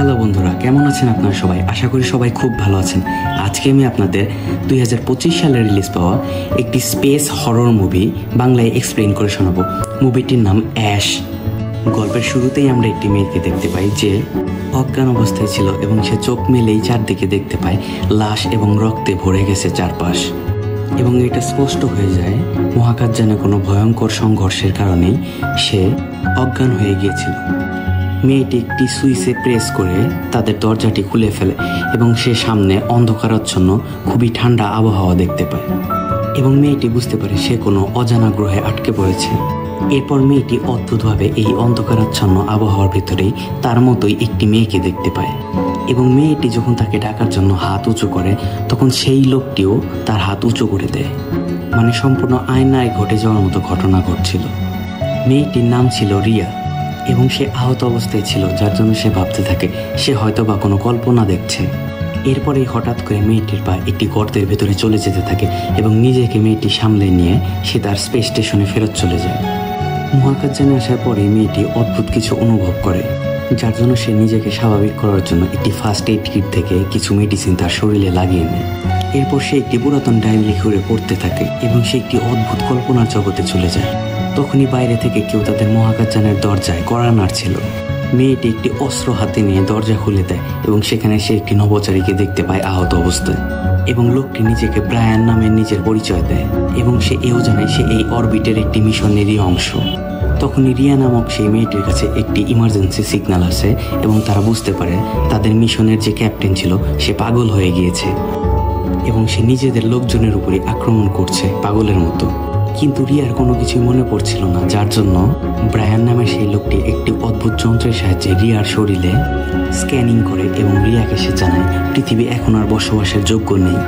Hello বন্ধুরা, কেমন আছেন আপনারা সবাই? আশা করি সবাই খুব ভালো আছেন। আজকে আমি আপনাদের 2025 সালে রিলিজ পাওয়া একটি স্পেস হরর মুভি বাংলায় এক্সপ্লেইন করে শোনাবো। মুভিটির নাম অ্যাশ। গল্পের শুরুতেই আমরা একটি মেয়েকে দেখতে পাই যে অজ্ঞান অবস্থায় ছিল এবং সে চোখ মেলেই চারদিকে দেখতে পায় লাশ এবং রক্তে ভরে গেছে চারপাশ। এবং এটা স্পষ্ট হয়ে যায় মহাকাশযানে কোনো ভয়ঙ্কর সংঘর্ষের কারণেই সে অজ্ঞান হয়ে গিয়েছিল। মেয়েটি একটি সুইচে প্রেস করে তাদের দরজাটি খুলে ফেলে এবং সে সামনে অন্ধকারাচ্ছন্ন খুবই ঠান্ডা আবহাওয়া দেখতে পায় এবং মেয়েটি বুঝতে পারে সে কোনো অজানা গ্রহে আটকে পড়েছে। এরপর মেয়েটি অদ্ভুতভাবে এই অন্ধকারাচ্ছন্ন আবহাওয়ার ভিতরেই তার মতোই একটি মেয়েকে দেখতে পায় এবং মেয়েটি যখন তাকে ডাকার জন্য হাত উঁচু করে তখন সেই লোকটিও তার হাত উঁচু করে দেয়। মানে সম্পূর্ণ আয়নায় ঘটে যাওয়ার মতো ঘটনা ঘটছিল। মেয়েটির নাম ছিল রিয়া এবং সে আহত অবস্থায় ছিল, যার জন্য সে ভাবতে থাকে সে হয়তো বা কোনো কল্পনা দেখছে। এরপরেই হঠাৎ করে মেয়েটির পা একটি গর্তের ভেতরে চলে যেতে থাকে এবং নিজেকে মেয়েটি সামলে নিয়ে সে তার স্পেস স্টেশনে ফেরত চলে যায়। মহাকাশযানে আসার পরে মেয়েটি অদ্ভুত কিছু অনুভব করে, যার জন্য সে নিজেকে স্বাভাবিক করার জন্য একটি ফার্স্ট এইড কিট থেকে কিছু মেডিসিন তার শরীরে লাগিয়ে নেয়। এরপর সে একটি পুরাতন ডায়েরি ঘুরে পড়তে থাকে এবং সে একটি অদ্ভুত কল্পনার জগতে চলে যায়। তখনই বাইরে থেকে কেউ তাদের মহাকাশযানের দরজায় কড়া নাড়ছিল। মেয়েটি একটি অস্ত্র হাতে নিয়ে দরজা খুলে দেয় এবং সেখানে সে একটি নভোচারীকে দেখতে পায় আহত অবস্থায় এবং লোকটি নিজেকে ব্রায়ান নামে নিজের পরিচয় দেয় এবং সে এও জানে সে এই অরবিটের একটি মিশনেরই অংশ। তখনই রিয়া নামক সেই মেয়েটির কাছে একটি ইমার্জেন্সি সিগন্যাল আসে এবং তারা বুঝতে পারে তাদের মিশনের যে ক্যাপ্টেন ছিল সে পাগল হয়ে গিয়েছে এবং সে নিজেদের লোকজনের উপরে আক্রমণ করছে পাগলের মতো। কিন্তু রিয়ার কোনো কিছুই মনে পড়ছিল না, যার জন্য ব্রায়ান নামের সেই লোকটি একটি অদ্ভুত যন্ত্রের সাহায্যে রিয়ার শরীরে স্ক্যানিং করে এবং রিয়াকে সে জানায় পৃথিবী এখন আর বসবাসের যোগ্য নেই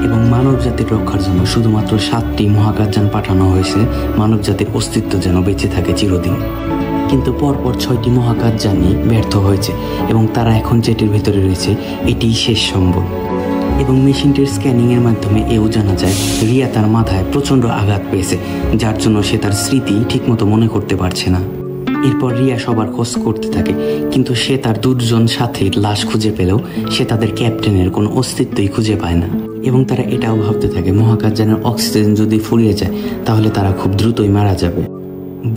এবং মানব জাতির রক্ষার জন্য শুধুমাত্র 7টি মহাকাশযান পাঠানো হয়েছে মানব জাতির অস্তিত্ব যেন বেঁচে থাকে চিরদিন। কিন্তু পরপর 6টি মহাকাশযানই ব্যর্থ হয়েছে এবং তারা এখন যেটির ভেতরে রয়েছে এটিই শেষ সম্বল। এবং মেশিনটির স্ক্যানিংয়ের মাধ্যমে এও জানা যায় রিয়া তার মাথায় প্রচণ্ড আঘাত পেয়েছে, যার জন্য সে তার স্মৃতি ঠিকমতো মনে করতে পারছে না। এরপর রিয়া সবার খোঁজ করতে থাকে, কিন্তু সে তার 2জন সাথীর লাশ খুঁজে পেলেও সে তাদের ক্যাপ্টেনের কোনো অস্তিত্বই খুঁজে পায় না এবং তারা এটাও ভাবতে থাকে মহাকাশযানের অক্সিজেন যদি ফুরিয়ে যায় তাহলে তারা খুব দ্রুতই মারা যাবে।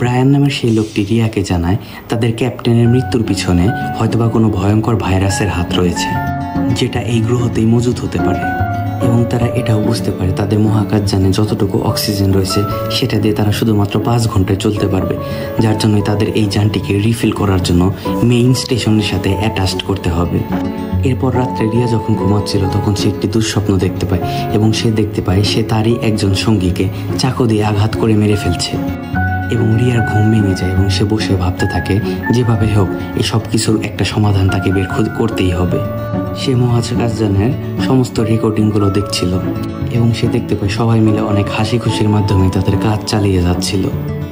ব্রায়ান নামের সেই লোকটি রিয়াকে জানায় তাদের ক্যাপ্টেনের মৃত্যুর পিছনে হয়তোবা কোনো ভয়ঙ্কর ভাইরাসের হাত রয়েছে, যেটা এই গ্রহতেই মজুদ হতে পারে এবং তারা এটাও বুঝতে পারে তাদের মহাকাশযানে যতটুকু অক্সিজেন রয়েছে সেটা দিয়ে তারা শুধুমাত্র 5 ঘন্টায় চলতে পারবে, যার জন্যই তাদের এই যানটিকে রিফিল করার জন্য মেইন স্টেশনের সাথে অ্যাটাচড করতে হবে। এরপর রাত্রে রিয়া যখন ঘুমাচ্ছিল তখন সে একটি দুঃস্বপ্ন দেখতে পায় এবং সে দেখতে পায় সে তারই একজন সঙ্গীকে চাকু দিয়ে আঘাত করে মেরে ফেলছে এবং রিয়ার ঘুম ভেঙে যায় এবং সে বসে ভাবতে থাকে যেভাবে হোক এই সব কিছুর একটা সমাধান তাকে বের করতেই হবে। সে মহাকাশযানের সমস্ত রেকর্ডিংগুলো দেখছিল এবং সে দেখতে পায় সবাই মিলে অনেক হাসি খুশির মাধ্যমে তাদের কাজ চালিয়ে যাচ্ছিল।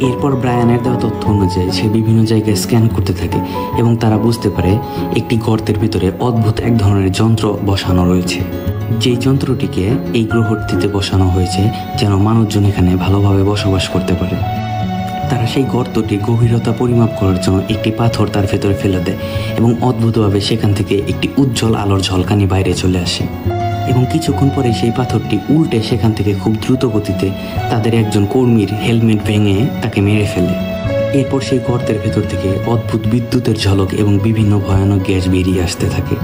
এরপর ব্রায়ানের দেওয়া তথ্য অনুযায়ী সে বিভিন্ন জায়গায় স্ক্যান করতে থাকে এবং তারা বুঝতে পারে একটি গর্তের ভিতরে অদ্ভুত এক ধরনের যন্ত্র বসানো রয়েছে, যেই যন্ত্রটিকে এই গ্রহটিতে বসানো হয়েছে যেন মানুষজন এখানে ভালোভাবে বসবাস করতে পারে। তারা সেই গর্তটির গভীরতা পরিমাপ করার জন্য একটি পাথর তার ভেতরে ফেলে দেয় এবং অদ্ভুতভাবে সেখান থেকে একটি উজ্জ্বল আলোর ঝলকানি বাইরে চলে আসে এবং কিছুক্ষণ পরে সেই পাথরটি উল্টে সেখান থেকে খুব দ্রুত গতিতে তাদের একজন কর্মীর হেলমেট ভেঙে তাকে মেরে ফেলে। এরপর সেই গর্তের ভেতর থেকে অদ্ভুত বিদ্যুতের ঝলক এবং বিভিন্ন ভয়ানক গ্যাস বেরিয়ে আসতে থাকে।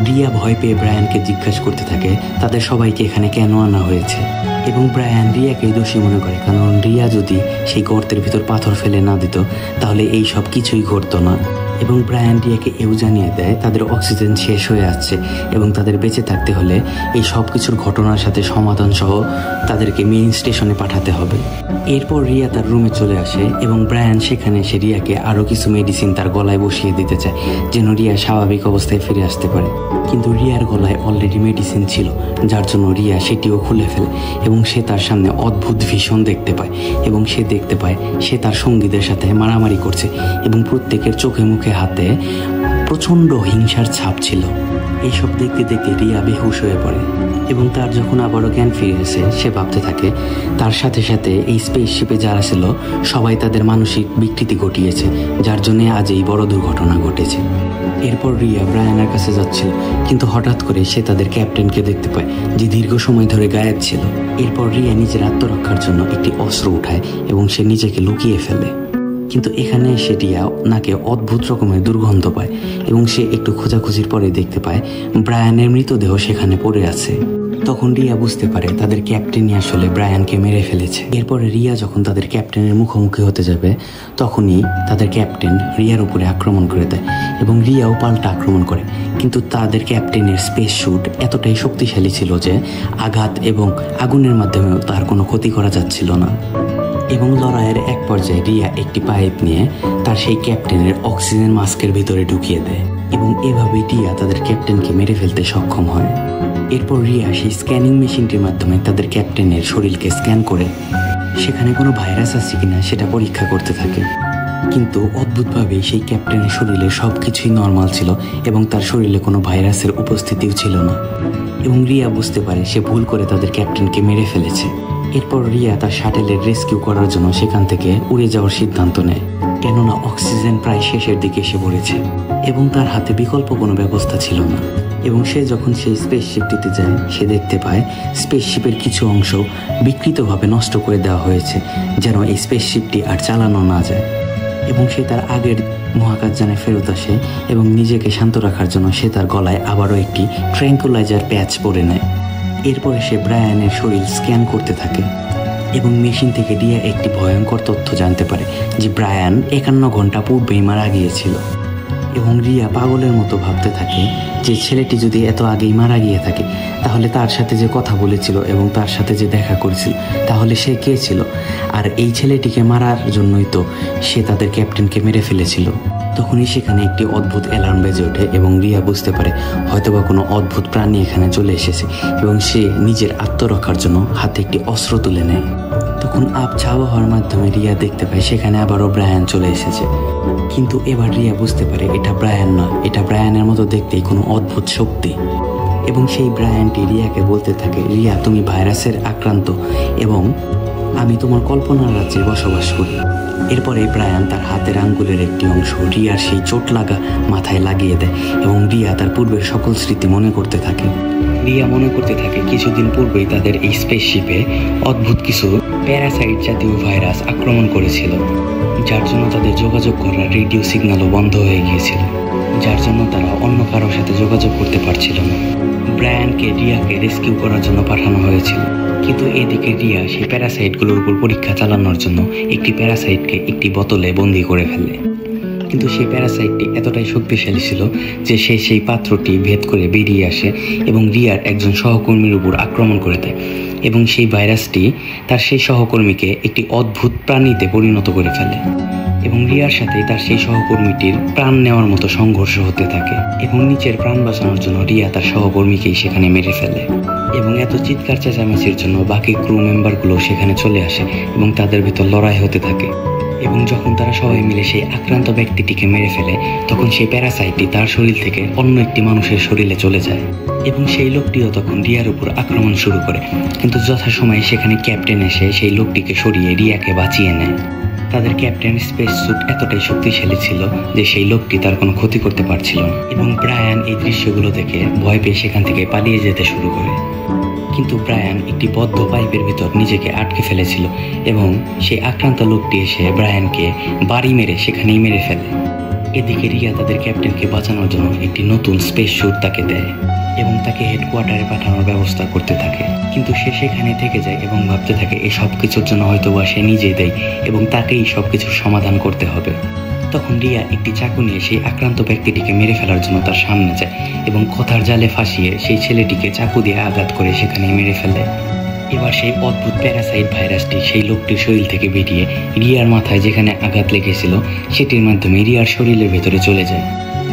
রিয়া ভয় পেয়ে ব্রায়ানকে জিজ্ঞাসা করতে থাকে তাদের সবাইকে এখানে কেন আনা হয়েছে এবং ব্রায়ান রিয়াকেই দোষী মনে করে, কারণ রিয়া যদি সেই গর্তের ভিতর পাথর ফেলে না দিত তাহলে এই সব কিছুই ঘটতো না। এবং ব্রায়ান রিয়াকে এও জানিয়ে দেয় তাদের অক্সিজেন শেষ হয়ে আসছে এবং তাদের বেঁচে থাকতে হলে এই সব কিছুর ঘটনার সাথে সমাধান সহ তাদেরকে মেইন স্টেশনে পাঠাতে হবে। এরপর রিয়া তার রুমে চলে আসে এবং ব্রায়ান সেখানে এসে রিয়াকে আরও কিছু মেডিসিন তার গলায় বসিয়ে দিতে চায় যেন রিয়া স্বাভাবিক অবস্থায় ফিরে আসতে পারে, কিন্তু রিয়ার গলায় অলরেডি মেডিসিন ছিল, যার জন্য রিয়া সেটিও খুলে ফেলে এবং সে তার সামনে অদ্ভুত ভীষণ দেখতে পায় এবং সে দেখতে পায় সে তার সঙ্গীদের সাথে মারামারি করছে এবং প্রত্যেকের চোখে মুখে হাতে প্রচণ্ড হিংসার ছাপ ছিল। এইসব দেখতে দেখতে রিয়া বেহুশ হয়ে পড়ে এবং তার যখন আবারও জ্ঞান ফিরে আসে সে ভাবতে থাকে তার সাথে সাথে এই স্পেসশিপে যারা ছিল সবাই তাদের মানসিক বিকৃতি ঘটিয়েছে, যার জন্য আজ এই বড় দুর্ঘটনা ঘটেছে। এরপর রিয়া ব্রায়ানের কাছে যাচ্ছিল, কিন্তু হঠাৎ করে সে তাদের ক্যাপ্টেনকে দেখতে পায় যে দীর্ঘ সময় ধরে গায়েব ছিল। এরপর রিয়া নিজের আত্মরক্ষার জন্য একটি অস্ত্র উঠায় এবং সে নিজেকে লুকিয়ে ফেলে। কিন্তু এখানে এসে রিয়া নাকে অদ্ভুত রকমের দুর্গন্ধ পায় এবং সে একটু খোঁজাখুঁজির পরে দেখতে পায় ব্রায়ানের মৃতদেহ সেখানে পড়ে আছে। তখন রিয়া বুঝতে পারে তাদের ক্যাপ্টেনই আসলে ব্রায়ানকে মেরে ফেলেছে। এরপরে রিয়া যখন তাদের ক্যাপ্টেনের মুখোমুখি হতে যাবে তখনই তাদের ক্যাপ্টেন রিয়ার উপরে আক্রমণ করে দেয় এবং রিয়াও পাল্টা আক্রমণ করে। কিন্তু তাদের ক্যাপ্টেনের স্পেস স্যুট এতটাই শক্তিশালী ছিল যে আঘাত এবং আগুনের মাধ্যমেও তার কোনো ক্ষতি করা যাচ্ছিল না। এবং লড়াইয়ের এক পর্যায়ে রিয়া একটি পাইপ নিয়ে তার সেই ক্যাপ্টেনের অক্সিজেন মাস্কের ভিতরে ঢুকিয়ে দেয় এবং এভাবেই রিয়া তাদের ক্যাপ্টেনকে মেরে ফেলতে সক্ষম হয়। এরপর রিয়া সেই স্ক্যানিং মেশিনটির মাধ্যমে তাদের ক্যাপ্টেনের শরীরকে স্ক্যান করে সেখানে কোনো ভাইরাস আছে কিনা সেটা পরীক্ষা করতে থাকে। কিন্তু অদ্ভুতভাবেই সেই ক্যাপ্টেনের শরীরে সব কিছুই নর্মাল ছিল এবং তার শরীরে কোনো ভাইরাসের উপস্থিতিও ছিল না। এবং রিয়া বুঝতে পারে সে ভুল করে তাদের ক্যাপ্টেনকে মেরে ফেলেছে। এরপর রিয়া তার শাটেলের রেস্কিউ করার জন্য সেখান থেকে উড়ে যাওয়ার সিদ্ধান্ত নেয়, কেননা অক্সিজেন প্রায় শেষের দিকে এসে পড়েছে এবং তার হাতে বিকল্প কোনো ব্যবস্থা ছিল না। এবং সে যখন সেই স্পেসশিপটিতে যায় সে দেখতে পায় স্পেসশিপের কিছু অংশ বিকৃতভাবে নষ্ট করে দেওয়া হয়েছে যেন এই স্পেসশিপটি আর চালানো না যায়। এবং সে তার আগের মহাকাশযানে ফেরত আসে এবং নিজেকে শান্ত রাখার জন্য সে তার গলায় আবারও একটি ট্র্যাঙ্কুলাইজার প্যাচ পরে নেয়। এরপরে সে ব্রায়ানের শরীর স্ক্যান করতে থাকে এবং মেশিন থেকে রিয়া একটি ভয়ঙ্কর তথ্য জানতে পারে যে ব্রায়ান 51 ঘন্টা পূর্বেই মারা গিয়েছিল। এবং রিয়া পাগলের মতো ভাবতে থাকে যে ছেলেটি যদি এত আগেই মারা গিয়ে থাকে তাহলে তার সাথে যে কথা বলেছিল এবং তার সাথে যে দেখা করেছিল তাহলে সে কে ছিল, আর এই ছেলেটিকে মারার জন্যই তো সে তাদের ক্যাপ্টেনকে মেরে ফেলেছিল। তখনই সেখানে একটি অদ্ভুত অ্যালার্ম বেজে ওঠে এবং রিয়া বুঝতে পারে হয়তোবা কোনো অদ্ভুত প্রাণী এখানে চলে এসেছে এবং সে নিজের আত্মরক্ষার জন্য হাতে একটি অস্ত্র তুলে নেয়। তখন আবছা আবহাওয়ার মাধ্যমে রিয়া দেখতে পায় সেখানে আবারও ব্রায়ান চলে এসেছে। কিন্তু এবার রিয়া বুঝতে পারে এটা ব্রায়ান না, এটা ব্রায়ানের মতো দেখতেই কোনো অদ্ভুত শক্তি। এবং সেই ব্রায়ানটি রিয়াকে বলতে থাকে, রিয়া তুমি ভাইরাসের আক্রান্ত এবং আমি তোমার কল্পনার রাজ্যে বসবাস করি। এরপরে ব্রায়ান তার হাতের আঙ্গুলের একটি অংশ রিয়ার সেই চোট লাগা মাথায় লাগিয়ে দেয় এবং রিয়া তার পূর্বের সকল স্মৃতি মনে করতে থাকে। রিয়া মনে করতে থাকে কিছুদিন পূর্বেই তাদের এই স্পেসশিপে অদ্ভুত কিছু প্যারাসাইট জাতীয় ভাইরাস আক্রমণ করেছিল, যার জন্য তাদের যোগাযোগ করার রেডিও সিগন্যালও বন্ধ হয়ে গিয়েছিল, যার জন্য তারা অন্য কারোর সাথে যোগাযোগ করতে পারছিল না। ব্রায়ানকে রিয়াকে রেস্কিউ করার জন্য পাঠানো হয়েছিল, কিন্তু এদিকে রিয়া সেই প্যারাসাইটগুলোর উপর পরীক্ষা চালানোর জন্য একটি প্যারাসাইটকে একটি বোতলে বন্দি করে ফেলে। কিন্তু সেই প্যারাসাইটটি এতটাই শক্তিশালী ছিল যে সে সেই পাত্রটি ভেদ করে বেরিয়ে আসে এবং রিয়ার একজন সহকর্মীর উপর আক্রমণ করে দেয় এবং সেই ভাইরাসটি তার সেই সহকর্মীকে একটি অদ্ভুত প্রাণীতে পরিণত করে ফেলে এবং রিয়ার সাথে তার সেই সহকর্মীটির প্রাণ নেওয়ার মতো সংঘর্ষ হতে থাকে এবং নিচের প্রাণ বাঁচানোর জন্য রিয়া তার সহকর্মীকেই সেখানে মেরে ফেলে। এবং এত চিৎকার চেঁচামেচির জন্য বাকি ক্রু মেম্বারগুলো সেখানে চলে আসে এবং তাদের ভিতর লড়াই হতে থাকে। এবং যখন তারা সবাই মিলে সেই আক্রান্ত ব্যক্তিটিকে মেরে ফেলে তখন সেই প্যারাসাইটটি তার শরীর থেকে অন্য একটি মানুষের শরীরে চলে যায় এবং সেই লোকটিও তখন রিয়ার উপর আক্রমণ শুরু করে। কিন্তু যথাসময়ে সেখানে ক্যাপ্টেন এসে সেই লোকটিকে সরিয়ে রিয়াকে বাঁচিয়ে নেয়। তাদের ক্যাপ্টেন স্পেস স্যুট এতটাই শক্তিশালী ছিল যে সেই লোকটি তার কোনো ক্ষতি করতে পারছিল না এবং ব্রায়ান এই দৃশ্যগুলো দেখে ভয় পেয়ে সেখান থেকে পালিয়ে যেতে শুরু করে। কিন্তু ব্রায়ান একটি বদ্ধ পাইপের ভিতর নিজেকে আটকে ফেলেছিল এবং সেই আক্রান্ত লোকটি এসে ব্রায়ানকে বাড়ি মেরে সেখানেই মেরে ফেলে। এদিকে রিয়া তাদের ক্যাপ্টেনকে বাঁচানোর জন্য একটি নতুন স্পেস স্যুট তাকে দেয় এবং তাকে হেডকোয়ার্টারে পাঠানোর ব্যবস্থা করতে থাকে। কিন্তু সে সেখানে থেকে যায় এবং ভাবতে থাকে এই সব কিছুর জন্য হয়তোবা সে নিজেই দেয় এবং তাকেই সব কিছুর সমাধান করতে হবে। তখন রিয়া একটি চাকু নিয়ে সেই আক্রান্ত ব্যক্তিটিকে মেরে ফেলার জন্য তার সামনে যায় এবং কথার জালে ফাঁসিয়ে সেই ছেলেটিকে চাকু দিয়ে আঘাত করে সেখানে মেরে ফেলে। এবার সেই অদ্ভুত প্যারাসাইট ভাইরাসটি সেই লোকটির শরীর থেকে বেরিয়ে রিয়ার মাথায় যেখানে আঘাত লেগেছিল সেটির মাধ্যমে রিয়ার শরীরের ভেতরে চলে যায়।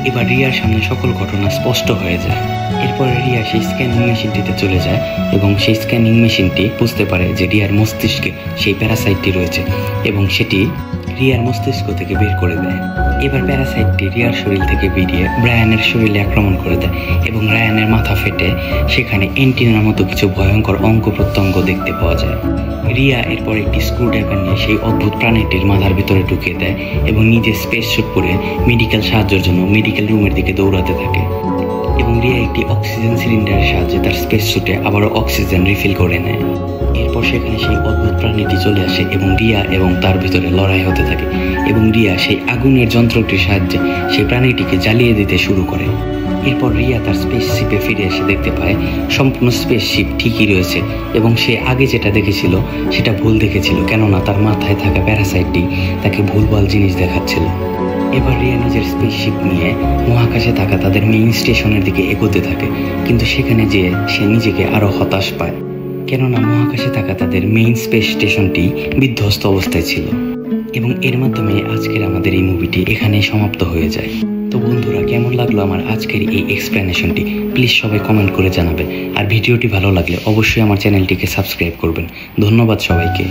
এবার রিয়ার সামনে সকল ঘটনা স্পষ্ট হয়ে যায়। এরপরে রিয়া সেই স্ক্যানিং মেশিনটিতে চলে যায় এবং সেই স্ক্যানিং মেশিনটি বুঝতে পারে যে রিয়ার মস্তিষ্কে সেই প্যারাসাইটটি রয়েছে এবং সেটি রিয়ার মস্তিষ্ক থেকে বের করে দেয়। এবার প্যারাসাইটটি রিয়ার শরীর থেকে বেরিয়ে ব্রায়ানের শরীরে আক্রমণ করে দেয় এবং রায়ানের মাথা ফেটে সেখানে এন্টিনার মতো কিছু ভয়ঙ্কর অঙ্গ প্রত্যঙ্গ দেখতে পাওয়া যায়। রিয়া এরপর একটি স্ক্রুড্রাইভার নিয়ে সেই অদ্ভুত প্রাণীটির মাথার ভিতরে ঢুকিয়ে দেয় এবং নিজে স্পেস স্যুট পরে মেডিকেল সাহায্যের জন্য মেডিকেল রুমের দিকে দৌড়াতে থাকে এবং রিয়া একটি অক্সিজেন সিলিন্ডারের সাহায্যে তার স্পেস স্যুটে আবারও অক্সিজেন রিফিল করে নেয়। এরপর সেখানে সেই অদ্ভুত প্রাণীটি চলে আসে এবং রিয়া এবং তার ভিতরে লড়াই হতে থাকে এবং রিয়া সেই আগুনের যন্ত্রটির সাহায্যে সেই প্রাণীটিকে জ্বালিয়ে দিতে শুরু করে। এরপর রিয়া তার স্পেসশিপে ফিরে এসে দেখতে পায় সম্পূর্ণ স্পেসশিপ ঠিকই রয়েছে এবং সে আগে যেটা দেখেছিল সেটা ভুল দেখেছিল, কেননা তার মাথায় থাকা প্যারাসাইটটি তাকে ভুলভাল জিনিস দেখাচ্ছিল। এবার রিয়া নিজের স্পেসশিপ নিয়ে মহাকাশে থাকা তাদের মেইন স্টেশনের দিকে এগোতে থাকে, কিন্তু সেখানে যেয়ে সে নিজেকে আরো হতাশ পায়, কেননা মহাকাশে থাকা তাদের মেইন স্পেস স্টেশনটি বিধ্বস্ত অবস্থায় ছিল। এবং এর মাধ্যমে আজকের আমাদের এই মুভিটি এখানেই সমাপ্ত হয়ে যায়। তো বন্ধুরা, কেমন লাগলো আমার আজকের এই এক্সপ্লেনেশনটি প্লিজ সবাই কমেন্ট করে জানাবে, আর ভিডিওটি ভালো লাগলে অবশ্যই আমার চ্যানেলটিকে সাবস্ক্রাইব করবেন। ধন্যবাদ সবাইকে।